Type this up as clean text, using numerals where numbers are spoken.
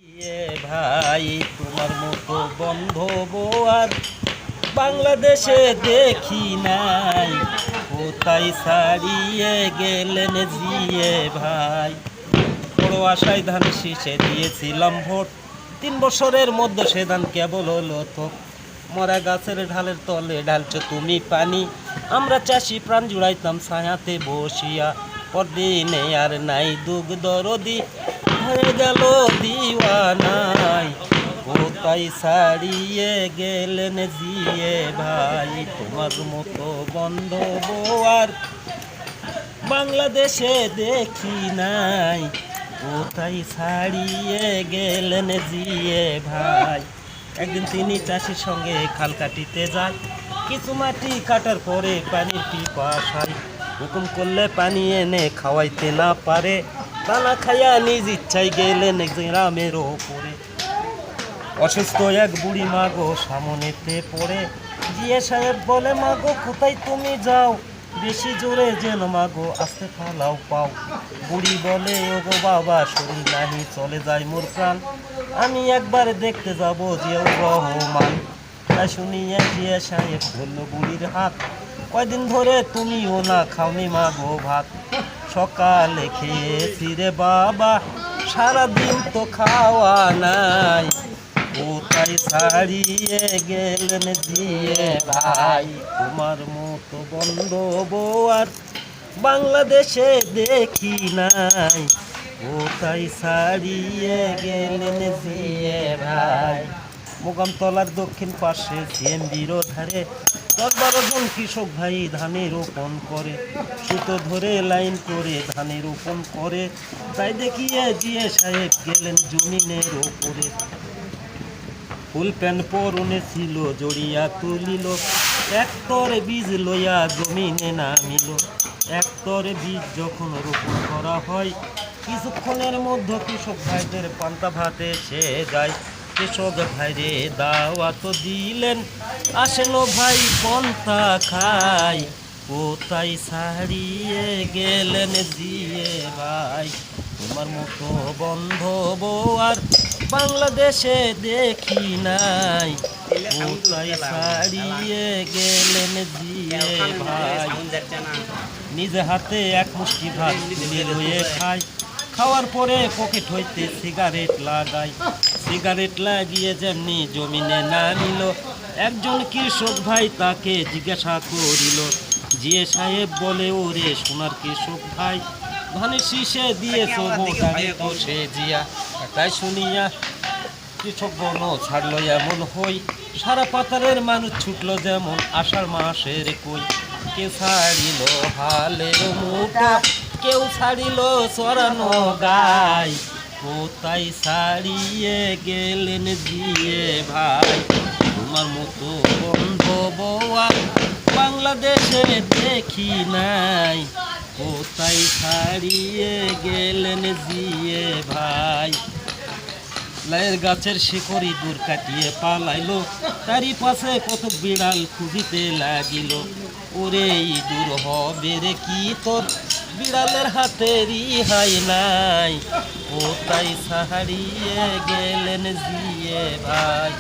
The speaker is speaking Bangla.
ভাই তোমার মতো বন্ধু আর বাংলাদেশে দেখি নাই, কোথায় ছাড়িয়ে গেলেন জিয়ে ভাই। বড় আশায় ধান শীষে দিয়েছিলাম ভোট, 3 বছরের মধ্যে সে ধান কেবল হলো থোক। মরা গাছের ঢালের তলে ঢালছো তুমি পানি, আমরা চাষি প্রাণ জুড়াইতাম ছায়াতে বসিয়া। পরদিনে আর নাই দুগ দরদি, হয়ে গেল দিওয়ানাই, কোথায় ছাড়িয়ে গেলেন জিয়ে ভাই। তোমার মতো বন্ধু আর বাংলাদেশে দেখি নাই, কোথায় ছাড়িয়ে গেলেন জিয়ে ভাই। একদিন তিনি চাষির সঙ্গে খাল কাটিতে যায়, কিছু মাটি কাটার পরে পানির পিপাসায় হুকুম করলে পানি এনে খাওয়াইতে না পারে, দানা খাইয়া নিজ ইচ্ছায় গেলেন গ্রামের ওপরে। অসুস্থ এক বুড়ি মাগো সামনেতে পড়ে, জিয়ে সাহেব বলে মাগো কোথায় তুমি যাও, বেশি জোরে যেন মাগো আস্তে ফালাও পাও। বুড়ি বলে ওগো বাবা শরীর নাহি চলে যায় মোর প্রাণ, আমি একবার দেখতে যাব জিয়াউর রহমান। তা শুনিয়া জিয়া সাহেব ধরল বুড়ির হাত, কয়দিন ধরে তুমিও না খাওনি মাগো ভাত। সকালে খেয়েছি রে বাবা, সারাদিন তো খাওয়া নাই, কোথায় ছাড়িয়ে গেলেন জিয়ে ভাই। তোমার মতো বন্ধু আর বাংলাদেশে দেখি নাই, কোথায় ছাড়িয়ে গেলেন জিয়ে ভাই। মোকামতলার দক্ষিণ পাশে সিএমবির ধারে 10-12 জন কৃষক ভাই ধানে রোপণ করে, সুতো ধরে লাইন করে ধানে রোপণ করে। তাই দেখিয়ে জিয়ে সাহেব গেলেন জমিনের ওপরে, ফুল প্যান্ট পরনে ছিল জড়িয়া তুলিল, একতরে বীজ লইয়া জমিনে নামিল। একতরে বীজ যখন রোপণ করা হয়, কিছুক্ষণের মধ্যে কৃষক ভাইদের পান্তা ভাতে এসে যায়। কৃষক ভাইরে দাওয়াত দিলেন, আসেন ভাই পন্থা খাই, কোথায় ছাড়িয়ে গেলেন জিয়ে ভাই। তোমার মতো বন্ধু আর বাংলাদেশে দেখি নাই, কোথায় ছাড়িয়ে গেলেন জিয়ে ভাই। নিজে হাতে এক মুষ্টি ভাত তুলে লয়ে খায়, খাওয়ার পরে পকেট হইতে সিগারেট লাগাই। সিগারেট লাগিয়ে যেমনি জমিনে নামিল, একজন কৃষক ভাই তাকে জিজ্ঞাসা করিল। জিয়ে সাহেব বলে ওরে সোনার কৃষক ভাই, ধানের শীষে দিয়েছ ভোট আগে তো সে জিয়া। তাই শুনিয়া কৃষক বন ছাড়লো এমন হই, সারা পাতারের মানুষ ছুটলো যেমন আষাঢ় মাসের কই। কেউ ছাড়িল হালের মুঠো, কেউ ছাড়িল চড়ানো গাই, কোথায় ছাড়িয়ে গেলেন জিয়ে ভাই। তোমার মতো বন্ধু আর বাংলাদেশে দেখি নাই, কোথায় ছাড়িয়ে গেলেন জিয়ে ভাই। লাইয়ের গাছের শিকড়ি দূর কাটিয়ে পালাইলো, তারই পাশে কত বিড়াল খুঁজিতে লাগিল। ওরে দূর হবে রে কি তোর, বিড়ালের হাতে রিহাই নাই, কোথায় ছাড়িয়ে গেলেন জিয়ে ভাই।